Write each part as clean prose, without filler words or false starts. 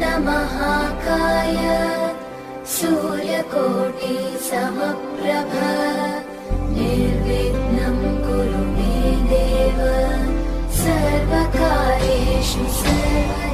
महाकाय सूर्यकोटि समप्रभ निर्विघ्नं कुरु मे देव सर्वकार्येषु सर्वदा।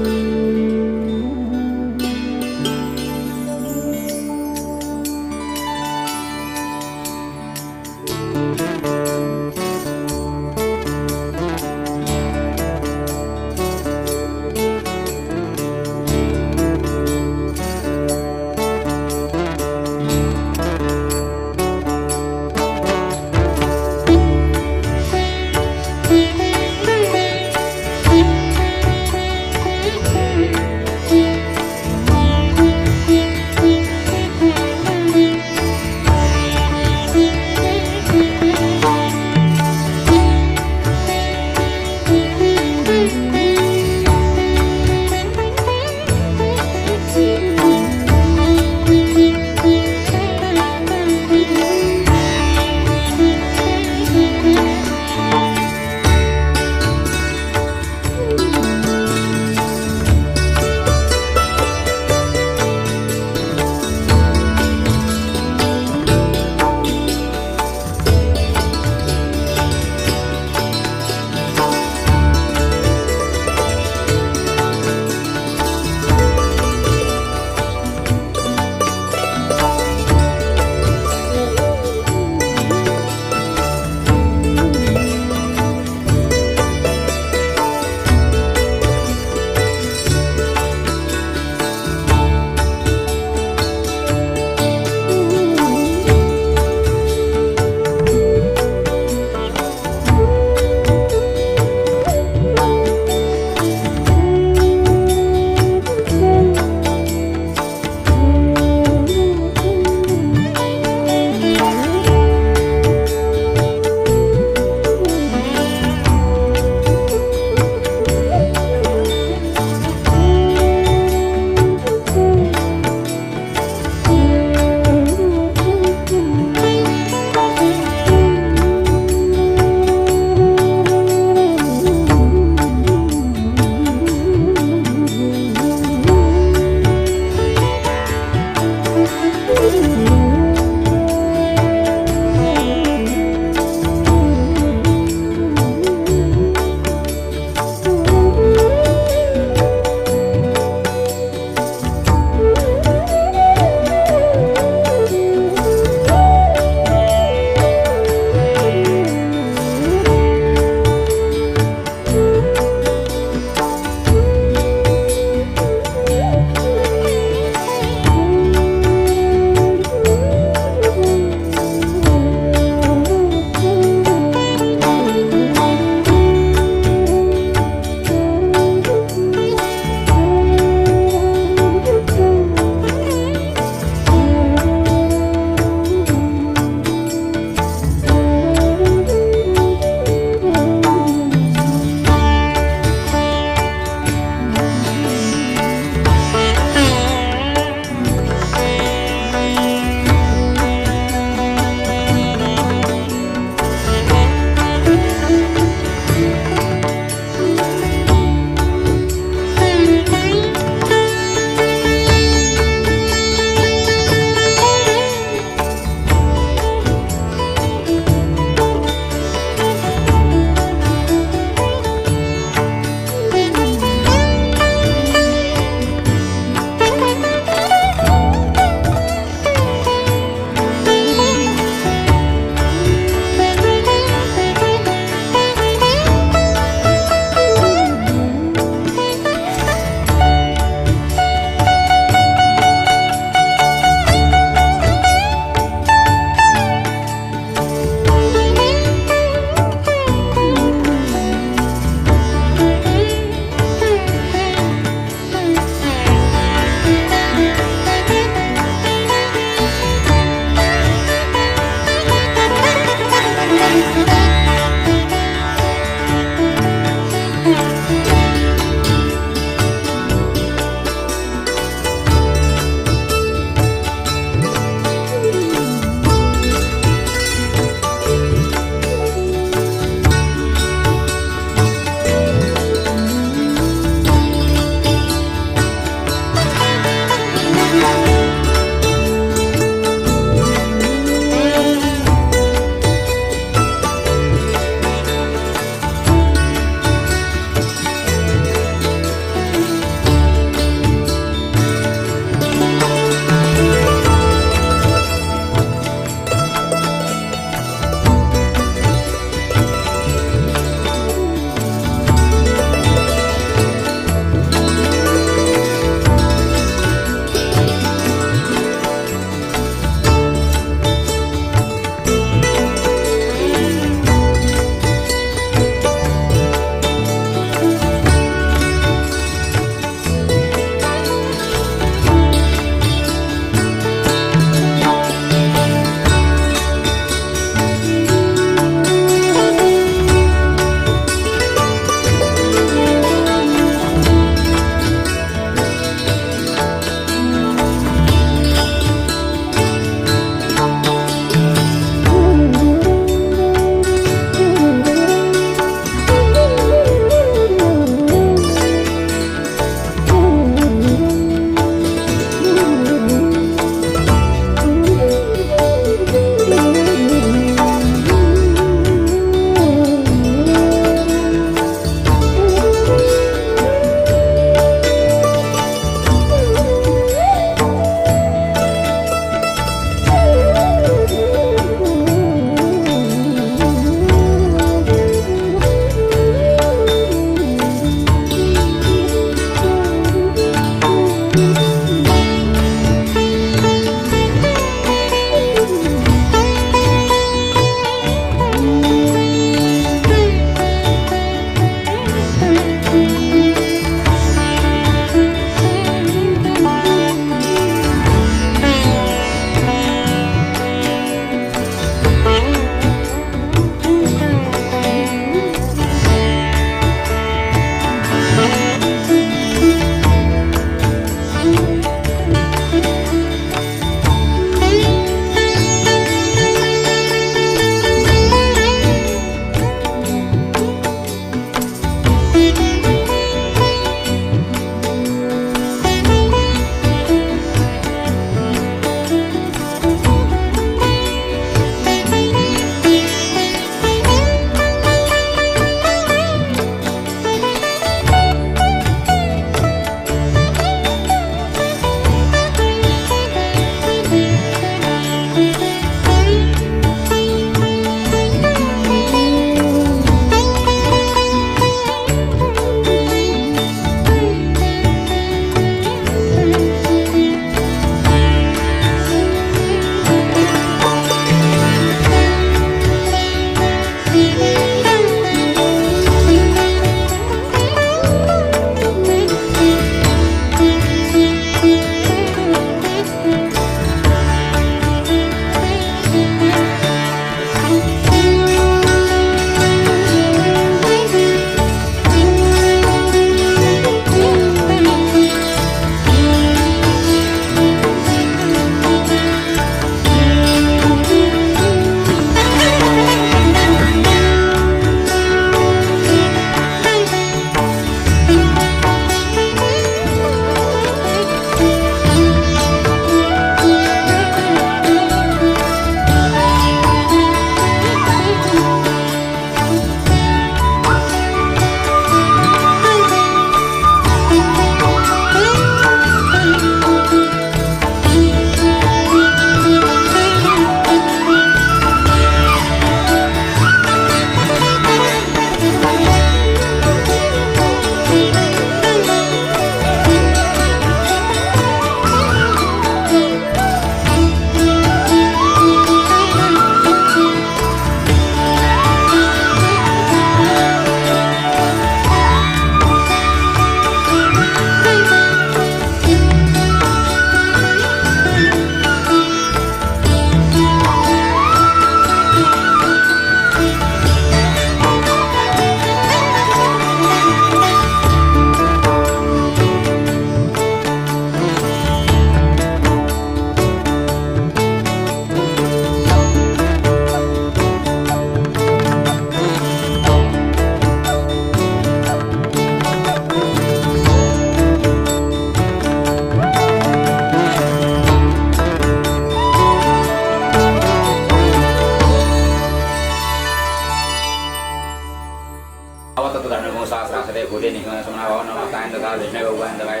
Awat धर्मको शास्त्रासले खुले निकन सुना भवन नमस्ताय तथा विष्णु भगवान दवाय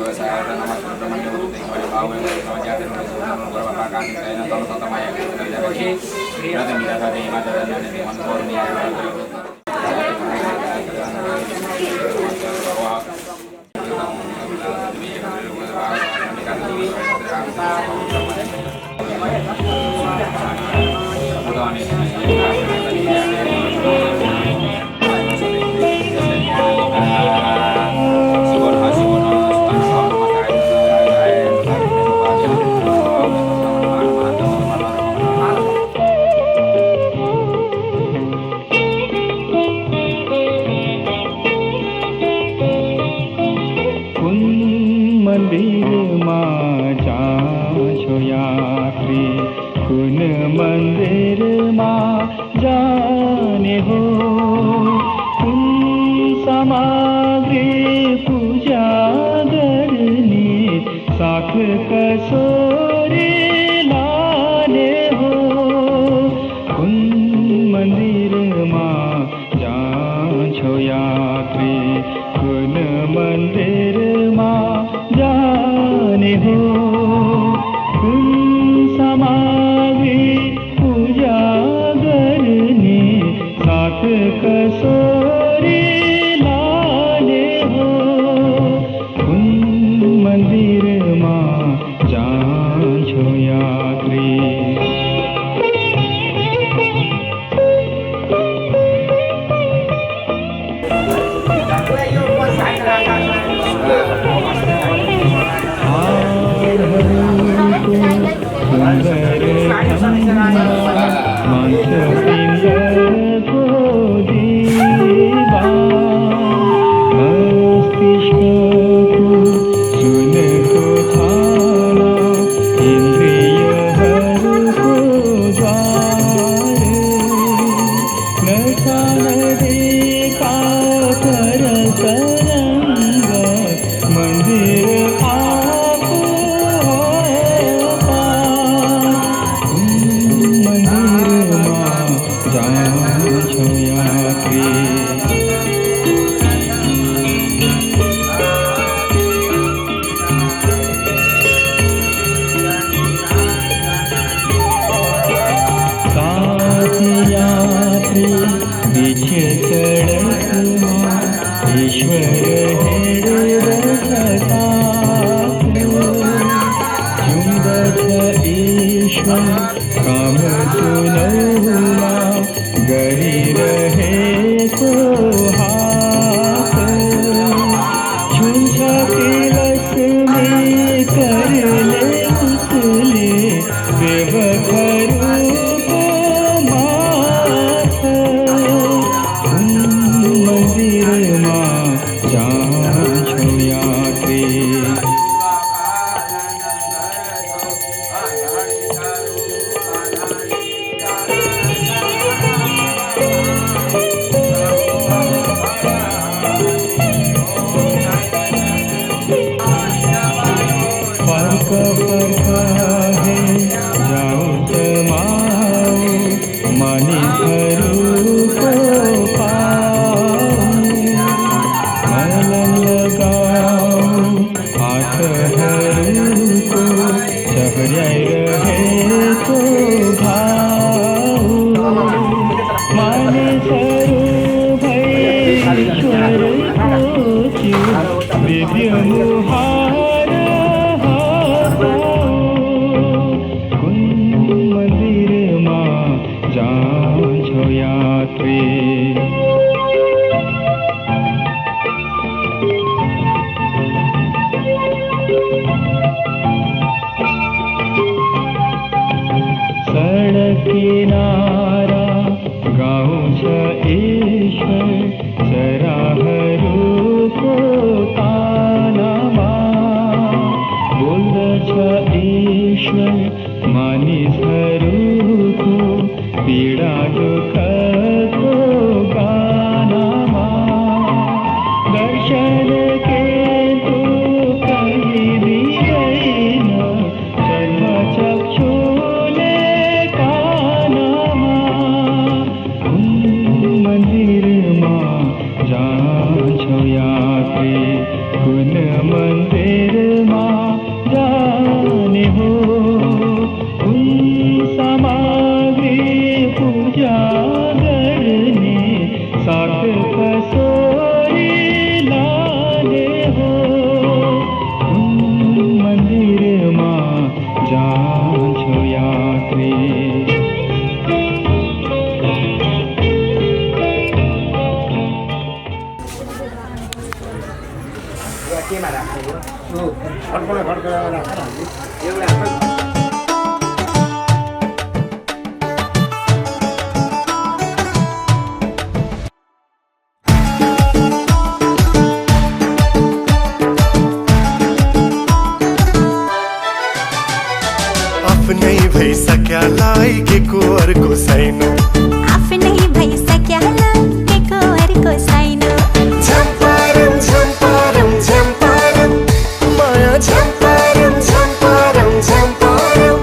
व्यवसायर्थ नमस्कार ब्रह्मण्य मुक्ति हरि भावय नमस्कार नमो परमपा कानि तैन तम ततमय जगति रत मिला दे माता दे मन को न्याय केमा राख्ने हो फड्कला राख्छ एउटा आफ्नै भइसक्या लागेको अर्को छैन आफ्नै भइसक्या लागेको अर्को छैन झम्पारम झम्पारम झम्पारम माया झम्पारम झम्पारम झम्पारम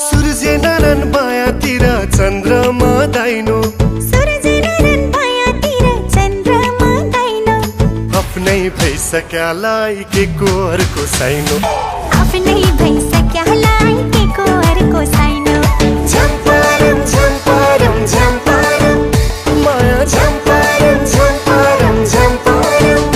सूर्य नारायण बायातिर चन्द्रमा दाइनो आफ्नै भइसक्या लागेको अर्को छैन आफ्नै भइसक्या लागेको अर्को छैन झम्पारम झम्पारम झम्पारम माया झम्पारम झम्पारम झम्पारम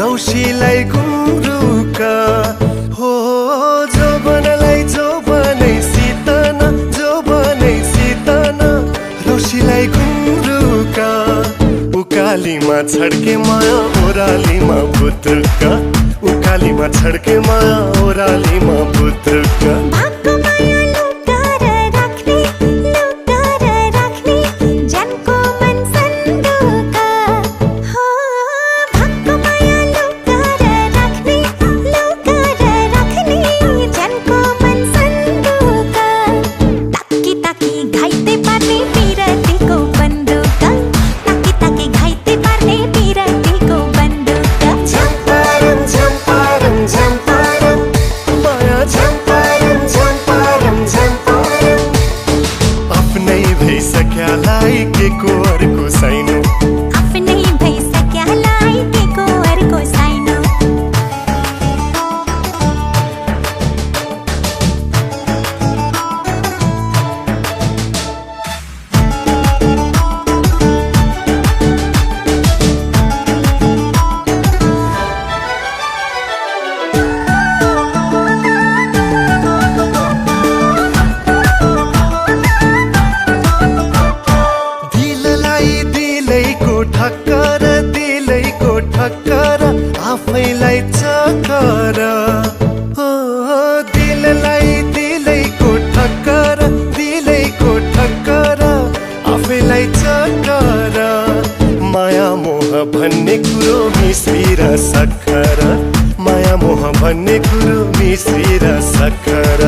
रौशीलाई गुन्द्रुका हो जो बनै सितन रौशीलाई गुन्द्रुका उकालीमा छड्के माया ओरालीमा बुद्रुका उकालीमा छड्के माया ओरालीमा बुद्रुका लागेको अर्को छैन आफ्नै भइसक्या लागेको अर्को छैन ठक्कर आफैलाई चक्कर दिलैको ठक्कर आफैलाई चक्कर माया मोह भन्ने कुरो मिश्री र सक्खर माया मोह भन्ने कुरो मिश्री र सक्खर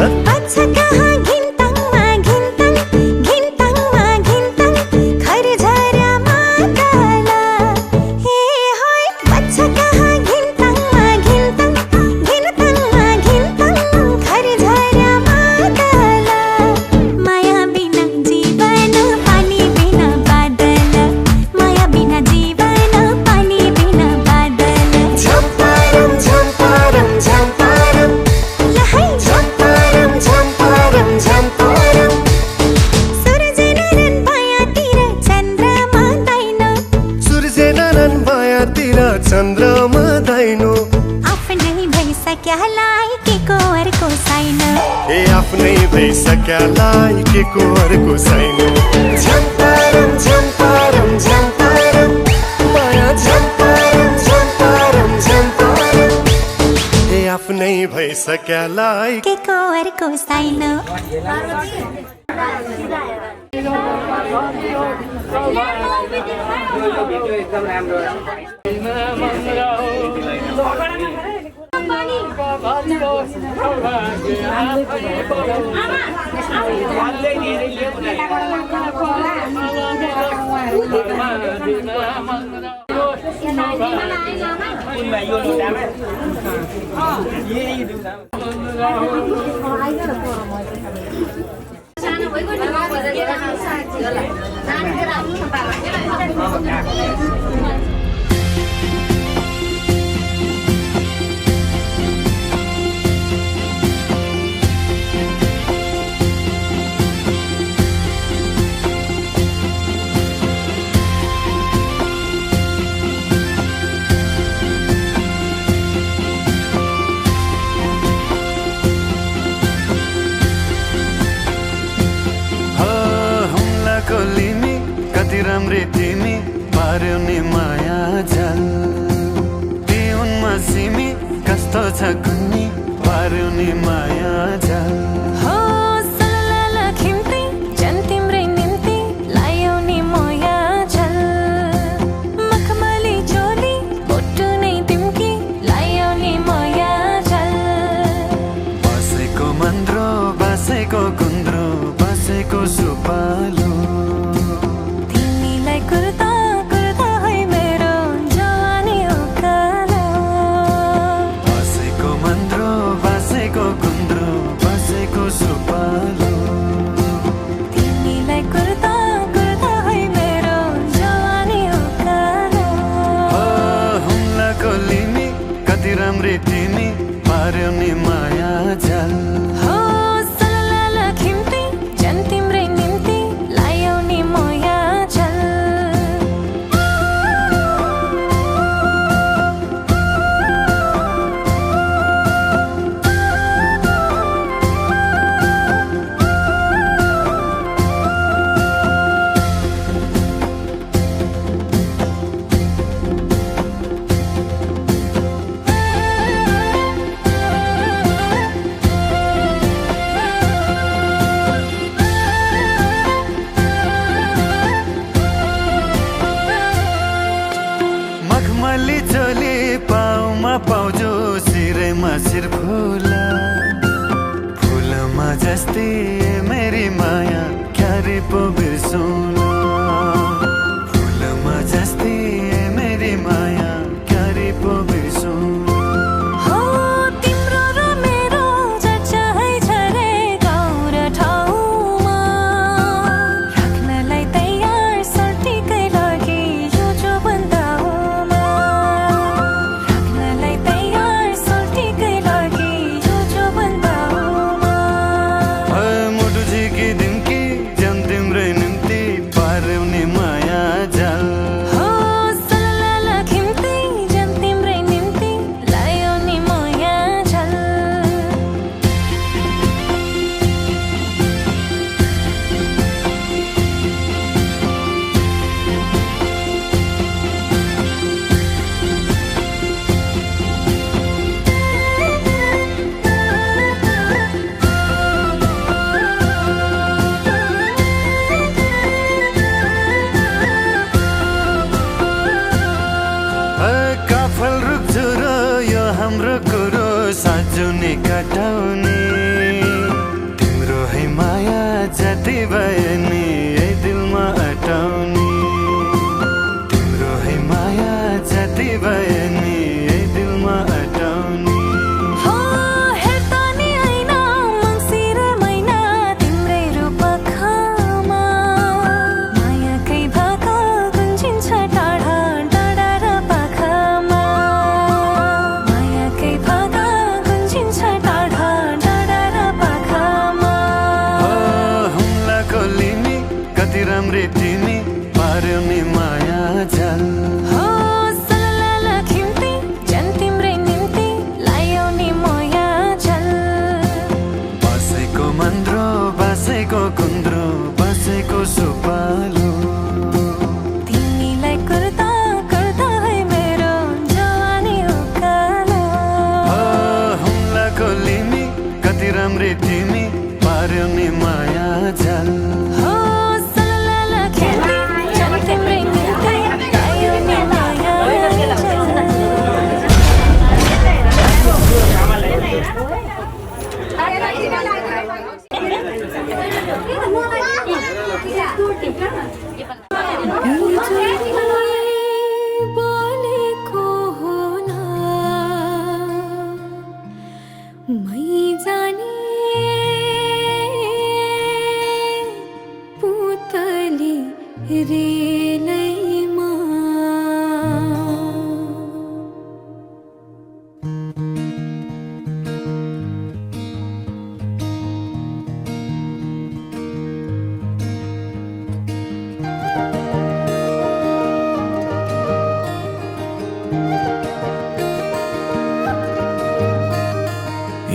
चन्द्रमा दाइनो आफ्नै भइसक्या लागेको अर्को छैन ए आफ्नै भइसक्या लागेको अर्को छैन झम्पारम झम्पारम झम्पारम माया झम्पारम झम्पारम झम्पारम ए आफ्नै भइसक्या लागेको अर्को छैन एकदम राम्रो पार्यो नि माया जाल पिउनमा सिमी कस्तो छ कुन्नी पार्यो नि माया जाल हो सलला खिम्ती जन तिम्रै निम्ति लायौ नि माया जल मखमली चोली बोटु नै तिम्की लायौ नि माया जल बसेको मन्द्रो बसेको गुन्द्रो बसेको सुपालो तिमीलाई कुर्ता कुर्ता है मेरो जवानी उकालो बसेको मन्द्रो बसेको गुन्द्रो बसेको सुपालो तिमीलाई कुर्ता कुर्ता है मेरो जवानी उकालो हुम्लाको लिमी कति राम्री तिमी पार्यो नि माया जाल हो सलला खिम्ती जन तिम्रै निम्ति लायौ नि माया जल मखमली चोली पाउमा पाउजो सिरैमा सिर फुला फुलमा जस्तै मेरी माया क्यारे पो बिर्सौला फुलमा जस्तै मेरी माया क्यारे पो बिर्सौला हो तिम्रो र मेरो चर्चा है झरे गाउँ र ठाउँमा राख्नलाई तयार सर्टिकै लागि यो जो बन्दाउमा राख्नलाई तयार सर्टिकै लागि यो जो बन्दाउमा मुटु झिकी दिम्की जन तिम्रै निम्ति पार्यो नि माया जाल हो सलला खिम्ती जन तिम्रै निम्ति लायौ नि माया जल काफल रुख्छु र यो हाम्रो कुरो साँचो नि कटाउने तिम्रो है माया जति भए नि यही दिलमा अटाउने तिम्रो है माया जति भए नि यही दिलमा अटाउने हो हेर्दा नि ऐना मङ्सिर महिना तिम्रै रूप आँखामा मायाकै भाका गुन्जिन्छ टाढा डाँडा र पाखामा मायाकै भाका गुन्जिन्छ टाढा डाँडा र पाखामा हुम्लाको लिमी कति राम्री तिमी पार्यो नि माया जाल हो सलला खिम्ती जन तिम्रै निम्ति लायौ नि माया जल बसेको मन्द्रो बसेको गुन्द्रो बसेको सुपालो तिमीलाई कुर्ता कुर्ता है मेरो जवानी उकालो हुम्लाको लिमी कति राम्री तिमी पार्यो नि माया जाल हो सलला खिम्ती जन तिम्रै निम्ति लायौ नि माया बोलेको होला मै जाने पुतली रेलैमा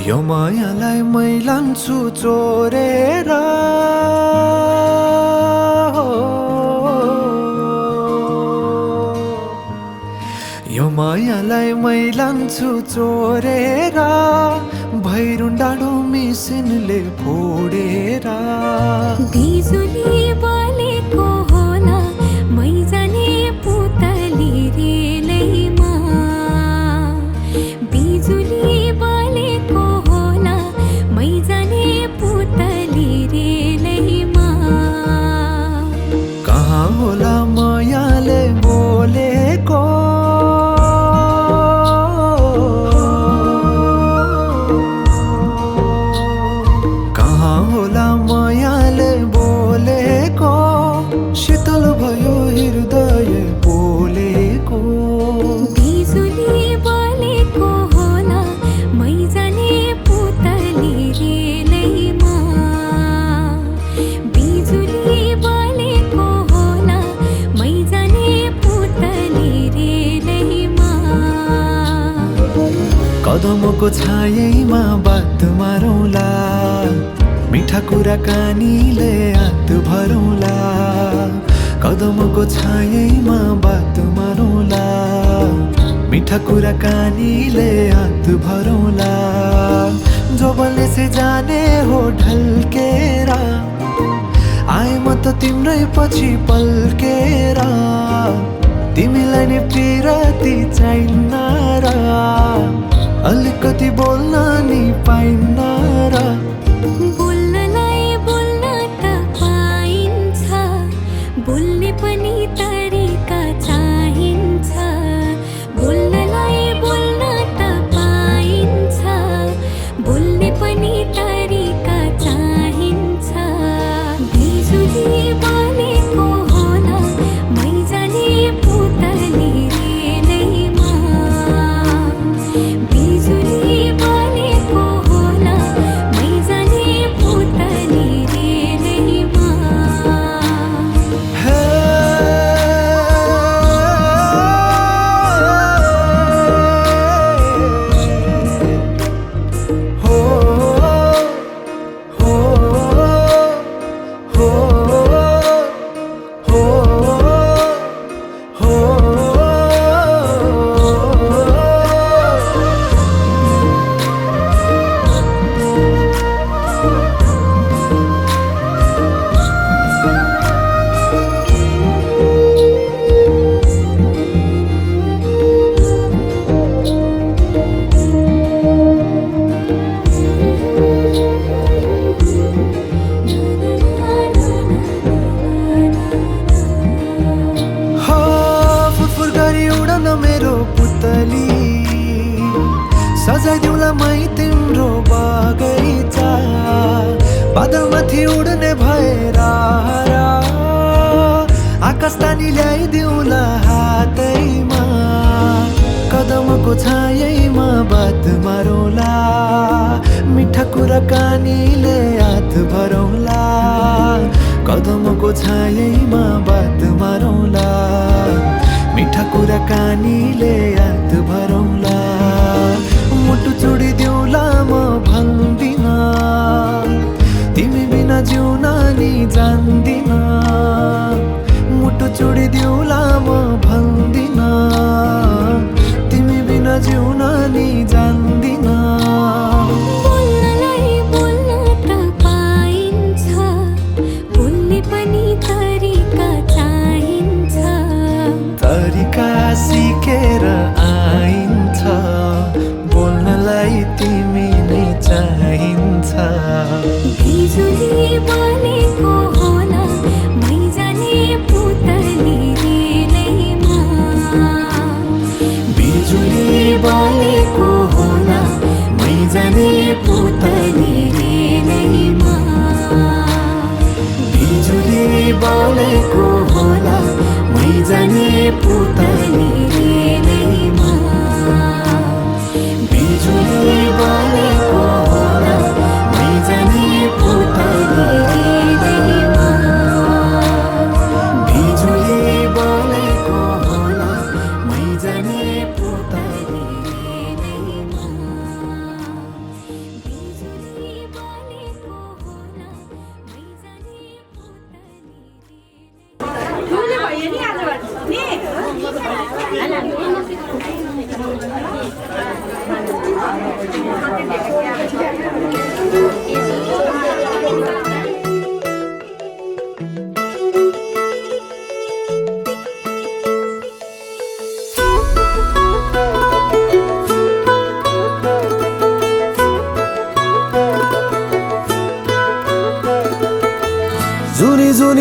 यो मायालाई मै लान्छु चोरेर लान्छु चोरेर भैरुन डाँडो मिसिनले फोडेर बिजुली बलेको होला मैजाने पुतली रेलैमा बिजुली बलेको होला मैजाने पुतली रेलैमा कहाँ होला मायाले बोलेको कहाँ होला मायाले बोलेको शीतल भयो हृदय बोलेको बिजुली बलेको होला मैजाने पुतली रेलैमा बिजुली बलेको होला मैजाने पुतली रेलैमा कदमको छायैमा बात मारौँला मिठा कुराकानीले हात भरौँला कदमको छायैमा बात मारौँला मिठा कुराकानीले हात भरौँला जो बलले से जाने हो ढल्केर आए म त तिम्रै पछि पल्केर तिमीलाई नि पिरती चाहिन्न र अलिकति बोल्न नि पाइन्न र बोल्नलाई बोल्न त पाइन्छ बोल्ने पनि तरिका चाहिन्छ बोल्नलाई बोल्न त पाइन्छ बोल्ने पनि तरिका चाहिन्छ बिजुली बलेको होला मैजाने पुतली रेलैमा बिजुली बलेको होला मैजाने पुतली रेलैमा हे हो हो हो हो फुरफुर गरी उडन मेरो पुतली सजाइदिउँला मै तिम्रो बगैँचा बादलमाथि उड्ने भएर आकाश तानी ल्याइदिउँला हातैमा कदमको छायैमा बात मारौँला मिठा कुराकानीले हात भरौँला कदमको छायैमा बात मारौँला मिठा कुराकानीले हात भरौँला मुटु छोडिदिउँला म भन्दिन तिमी बिना जिउन नि जान्दिन मुटु छोडिदिउँला म भन्दिन तिमी बिना जिउन नि जान्दिन बोल्नलाई बोल्न त पाइन्छ बोल्ने पनि तरिका चाहिन्छ तरिका सिकेर आइन्छ बोल्नलाई तिमी नै चाहिन्छ बिजुली बलेको होला मैजाने पुतली रेलैमा बिजुली बलेको होला मैजाने पुतली रेलैमा बिजुली बलेको होला मैजाने पुतली रेलैमा बिजुली बलेको होला मैजाने पुतली रेलैमा बिजुली बलेको होला मैजाने पुतली रेलैमा बिजुली बलेको होला मैजाने पुतली रेलैमा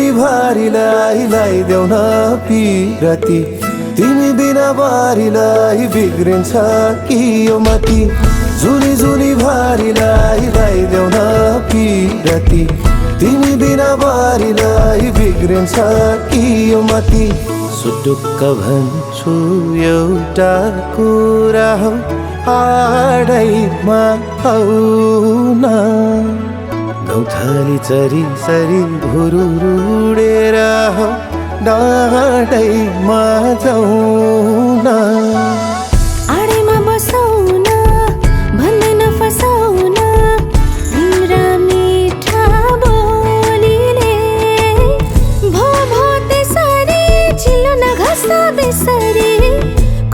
जुनी भारीलाई लगाइदेऊ न पिरती तिमी बिना बारीलाई बिग्रिन्छ कि यो मती जुनी जुनी भारीलाई लगाइदेऊ न पिरती तिमी बिना बारीलाई बिग्रिन्छ कि यो मती सुटुक्क भन्छु एउटा कुरा हो आडैमा आउन गौथली चरी सरी भुरुरुडेर हो डाँडैमा जाउन आडैमा बसाउन भन्दैन फसाउन तिम्रा मिठा बोलीले भो त्यसरी चिल्लो नघस्दा बेसरी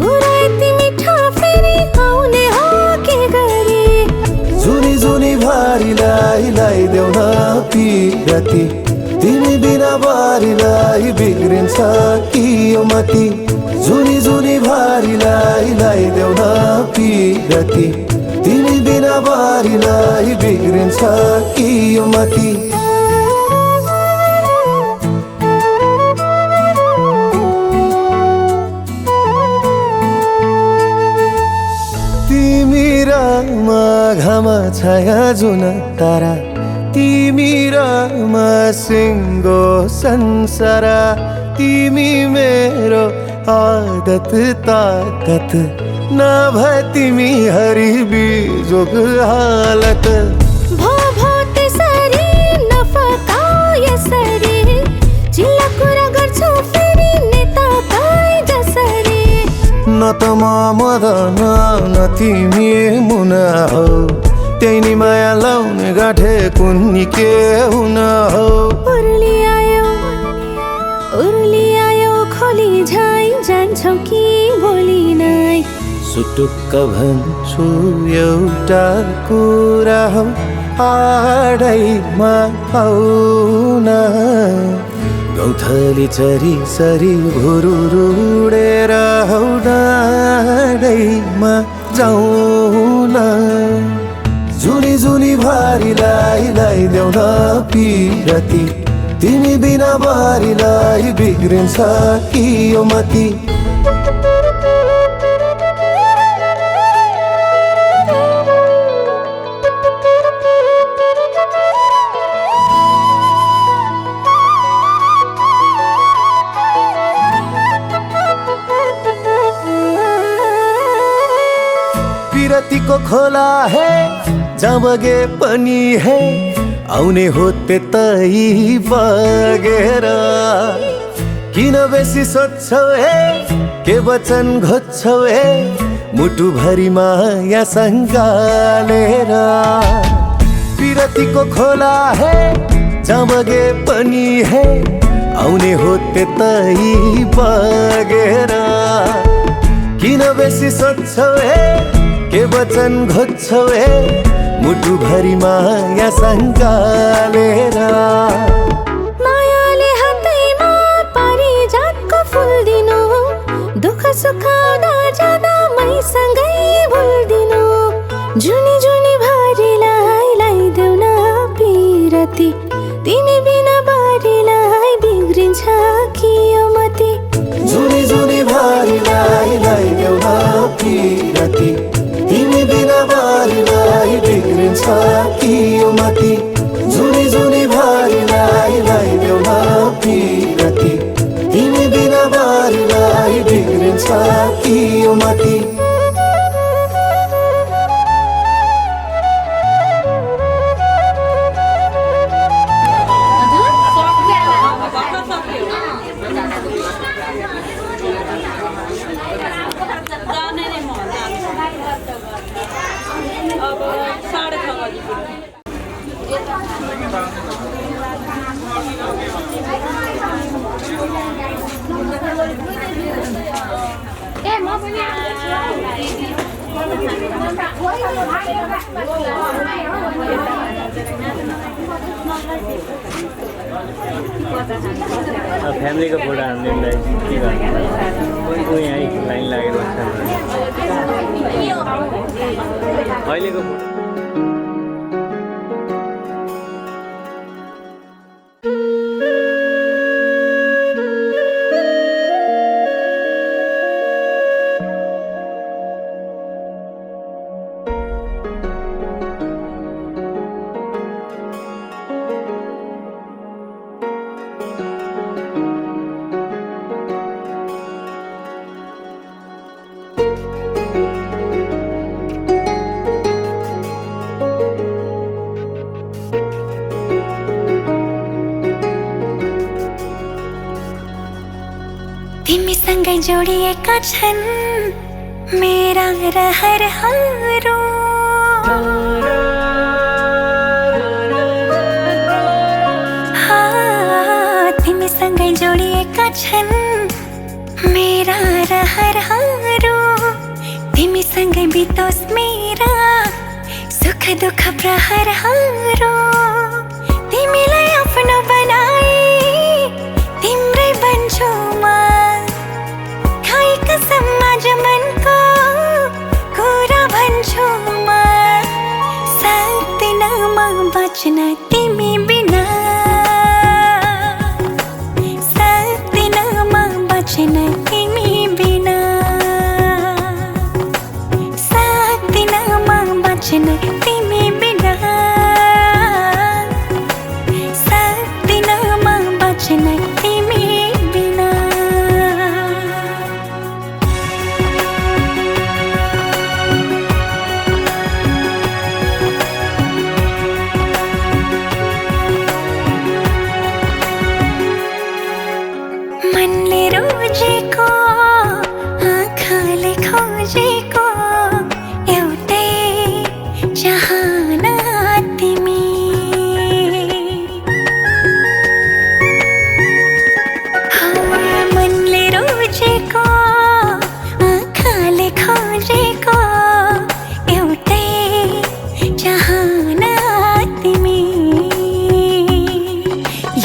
कुरा यति मिठा फेरि आउने हो के गरी जुनी जुनी भारीलाई लगाइदेऊ न पिरती तिमी बिना बारीलाई बिग्रिन्छ कि यो मती जुनी जुनी भारीलाई लगाइदेऊ न पिरती तिमी बिना बारीलाई बिग्रिन्छ कि यो मती तिमी र म घाम छाया जुन तारा तिमी र म सिङ्गो संसार तिमी मेरो आदत ताकत नभए तिमी हरि बिजोग हालत भो त्यसरी नफकाऊ यसरी चिल्ला कुरा गर्छु फेरि नेता पाइ जसरी न त म मदन न तिमी मुना हो त्यही नि माया लाउने गाँठे कुन्नी के हुन हो उर्ली आयो खोली झै जान्छौ कि भोलि नै सुटुक्क भन्छु एउटा कुरा हो आडैमा आउन गौथली चरी सरी भुरुरुडेर हौ डाँडैमा जाउन जुनी जुनी भारीलाई लगाइदेऊ न पिरती तिमी बिना बारीलाई बिग्रिन्छ कि यो मती पिरती को खोला है जहाँ बगे पनि है आउने हो त्यतै बगेर किन बेसी सोध्छौ हे के वचन खोज्छौ हे मुटु भरि माया सङ्गालेर पिरतीको खोला है जहाँ बगे पनि है आउने हो त्यतै बगेर किन बेसी सोध्छौ हे के वचन खोज्छौ हे मुटु भरि माया सङ्गालेर मायाले हातैमा पारिजातको फुल दिनु दुःख सुख आउँदा जाँदा मैसँगै भुल्दिनु जुनी जुनी भारीलाई लगाइदेऊ न पिरती तिमी बिना बारीलाई बिग्रिन्छ कि यो मती जुनी जुनी भारीलाई लगाइदेऊ न पिरती तिमी बिना बारीलाई बिग्रिन्छ कि यो मती जुनी जुनी भारीलाई लगाइदेऊ न पिरती तिमी बिना बारीलाई बिग्रिन्छ कि यो मती फ्यामिलीको फोटो हाल्नेलाई के गर्नु यहाँ लाइन लागेर अहिलेको जोडिएका छन् मेरा रहरहरू तिमीसँगै जोडिएका छन् मेरा रहरहरू तिमीसँगै बितोस् मेरा सुख दुःख प्रहरहरू तिमीलाई आफ्नो बनाए तिम्रै बन्छु म खाइ कसम आज मनको कुरा भन्छु म सक्दिन म बच्न तिमी बिना सक्दिन म बच्न तिमी बिना सक्दिन म बच्न तिमी बिना सक्दिन म बच्न तिमी बिना मनले रोजेको आँखाले खोजेको एउटै चाहना तिमी मनले रोजेको आँखाले खोजेको एउटै चाहना तिमी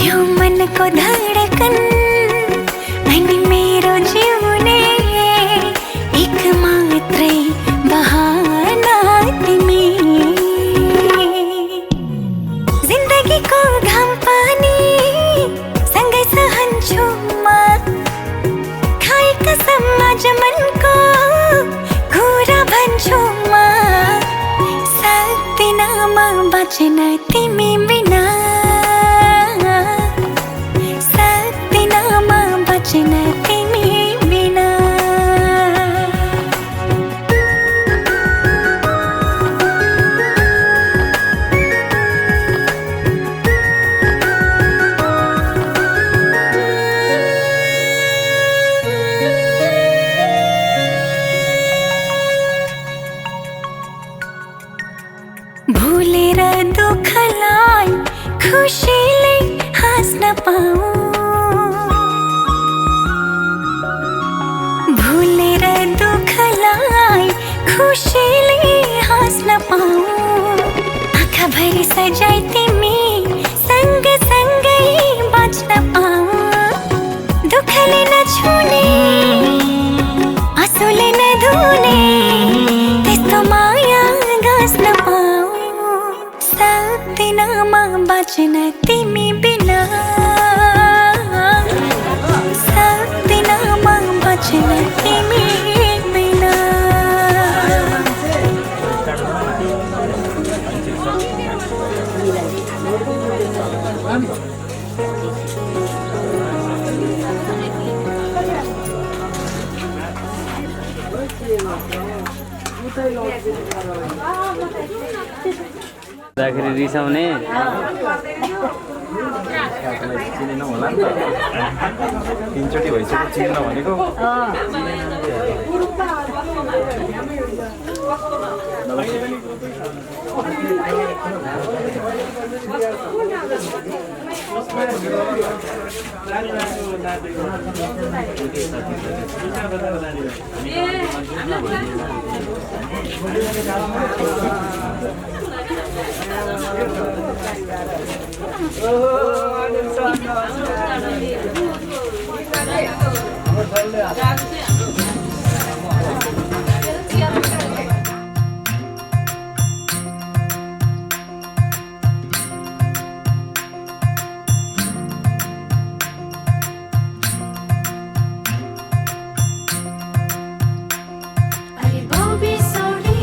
यो मनको धडकन अनि मेरो जिउने एक मात्रै बहाना तिमी जिन्दगीको घाम पानी सँगै सहन्छु म खाइ कसम आज मनको कुरा भन्छु म सक्दिन म बच्न तिमी बिना सक्दिन म बच्न तिमी बिना भुलेर दुःखलाई खुसीले हाँस्न पाऊँ भुलेर दुःखलाई खुसीले हाँस्न पाऊँ आँखाभरि सजाई तिमी सँगसँगै बाँच्न पाऊँ दुःखले नछुने आँसुले नधुने त्यस्तो माया गाँस्न पाऊँ सक्दिन म बच्न तिमी बिना सक्दिन म बच्न तिमी बिना जाखेरि रिसाउने चिनेन होला नि त तीनचोटि भइसक्यो चिनेन भनेको Bobby, sorry,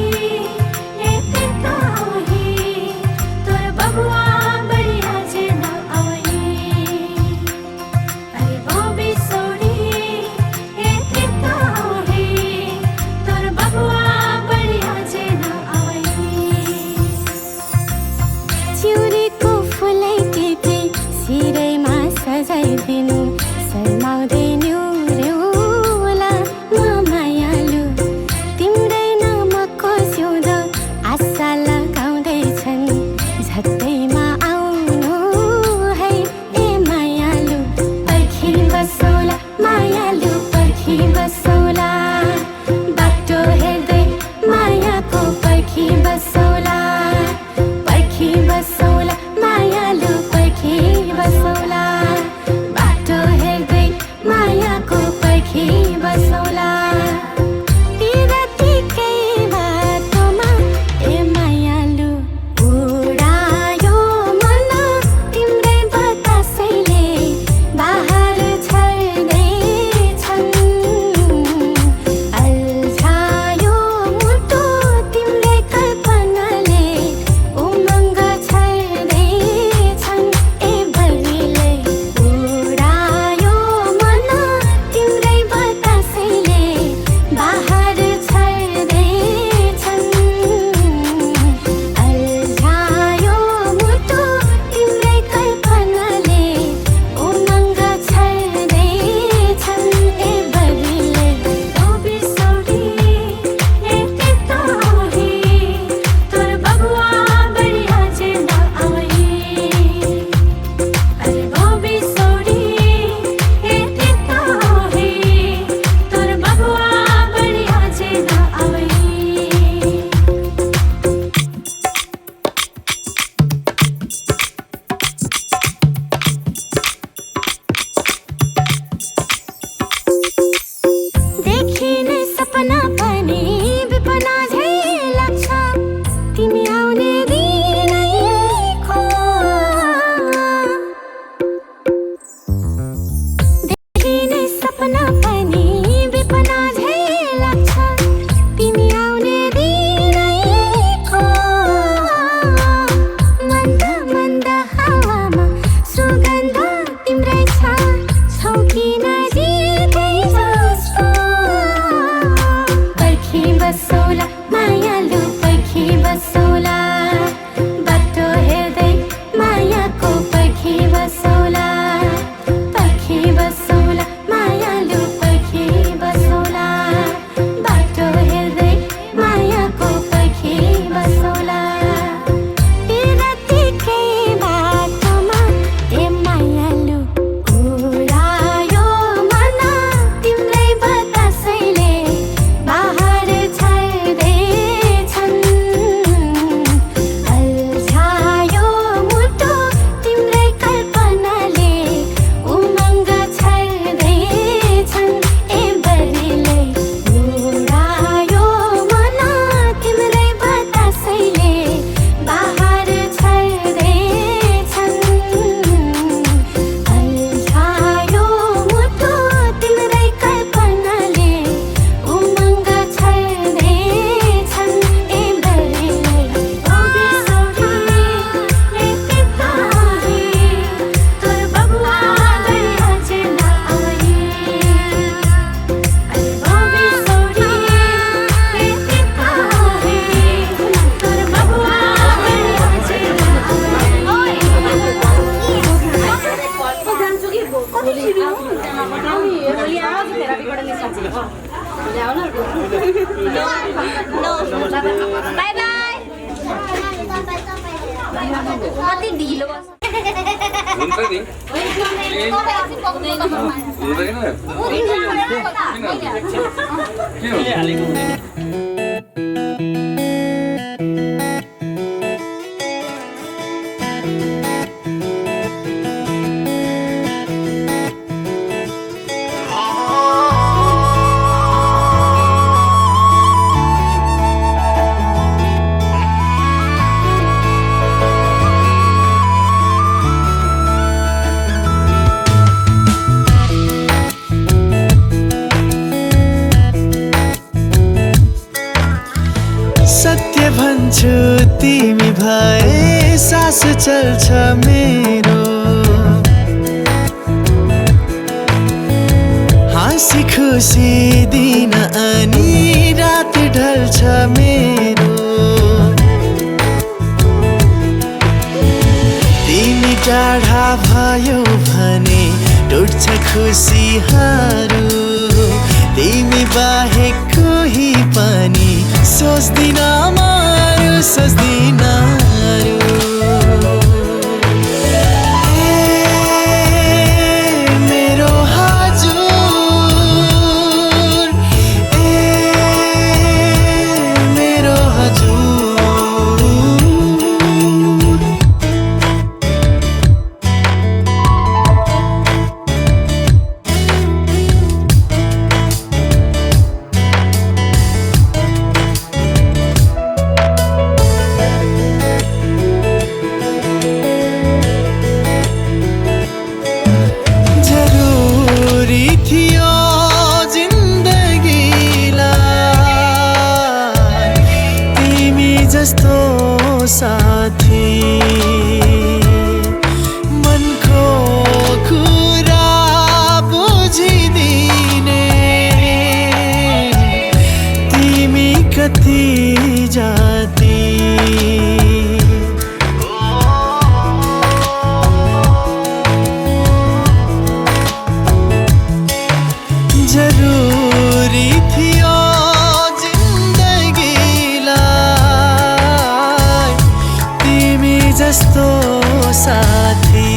बसौला पर्खी बसौला मायालु पर्खी बसौला बाटो हेर्दै मायाको पर्खी बसौला ती रातिकै बाटोमा ए मायालु उडायो मन तिम्रै बतासैले बाहर छर्दैछन् अल्झायो मुटु तिम्रै कल्पनाले उमङ्ग छर्दैछन् ए भरिलै उडायो मन तिम्रै बतासैले बाहर छर्दैछन् अल्झायो मुटु तिम्रै कल्पनाले उमङ्ग छर्दैछन् ए भरिलै ओ बिसौरी ए तितौरी तोर बबुआ बढिया जेल आवै अरे ओ बिसौरी ए तितौरी तोर बबुआ बढिया जेल आवै देखिने सपना पनि विपना झै लाग्छ तिमी आउने दिनैको देखिने सपना पनि विपना झै लाग्छ तिमी आउने दिनैको मन्द मन्द हावामा सुगन्ध तिम्रै छ छौ किन जित्दै जस्तो पर्खी बसौला मायालु पर्खी बसौला बाटो हेर्दै मायाको पर्खी बसौला मायालु पर्खी बसौला बाटो हेर्दै मायाको पर्खी बसौला ती रातिकै बाटोमा ए मायालु उडायो मन तिम्रै बतासैले बाहर छर्दैछन् अल्झायो मुटु तिम्रै कल्पनाले उमङ्ग छर्दैछन् ए भरिलै उडायो मन तिम्रै बतासैले बाहर छर्दैछन् अल्झायो मुटु तिम्रै कल्पनाले उमङ्ग छर्दैछन् ए भरिलै ओ बिसौरी ए तितौरी तोर बबुआ बढिया जेल आवै अरे ओ बिसौरी ए तितौरी तोर बबुआ बढिया जेल बाई बाई कति ढिलो हुन्छ नि हुँदैन सत्य भन्छु तिमी भए सास चल्छ मेरो हाँसी खुसी दिन अनि रात ढल्छ मेरो तिमी टाढा भयो भने टुट्छ खुसीहरू तिमी बाहेक कोही पनि सोच्दिन सोच्दिनहरू मेरो हजुर मेरो हजुर जस्तो साथी मनको कुरा बुझिदिने तिमी कति जाति जरुरी थियो जिन्दगीलाई तिमी जस्तो साथी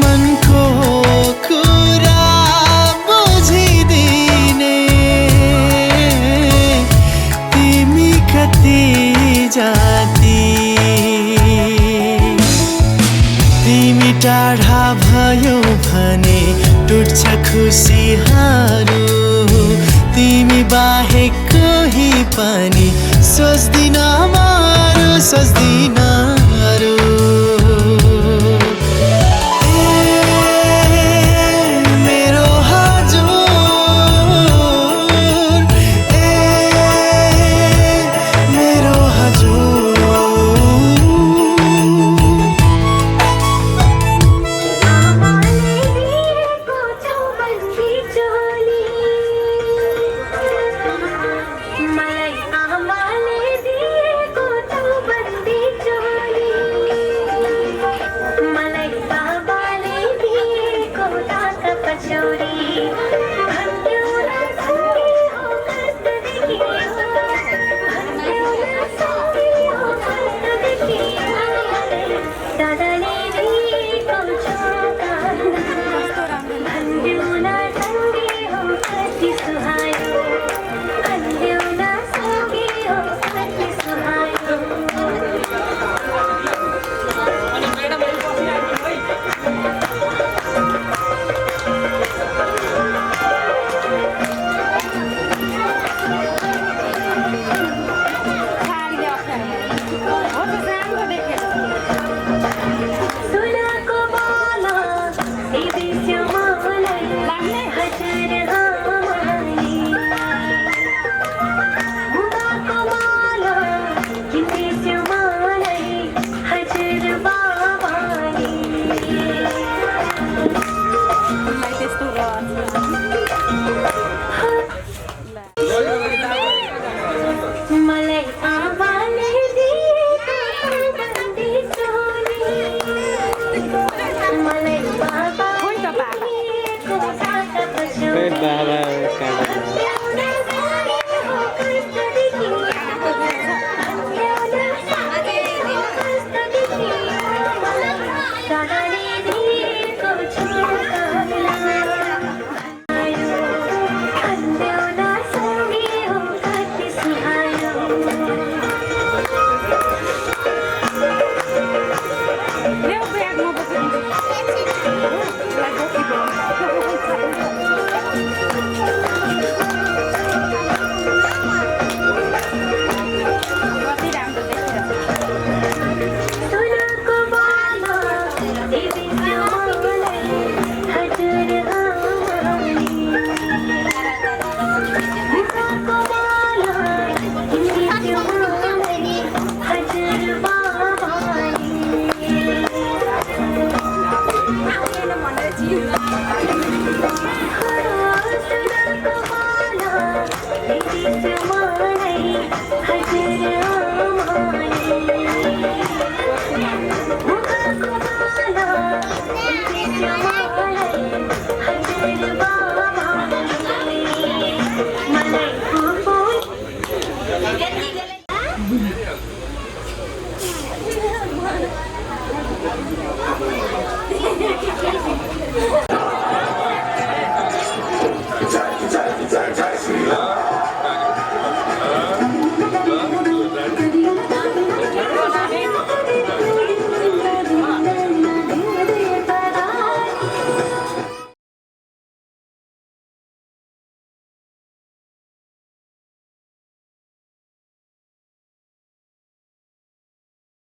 मनको कुरा बुझिदिने तिमी कति जाति तिमी टाढा भयो भने टुट्छ खुसीहरू तिमी बाहेक कोही पनि सोच्दिन सोच्दिनहरू मेरो हजुर मेरो हजुर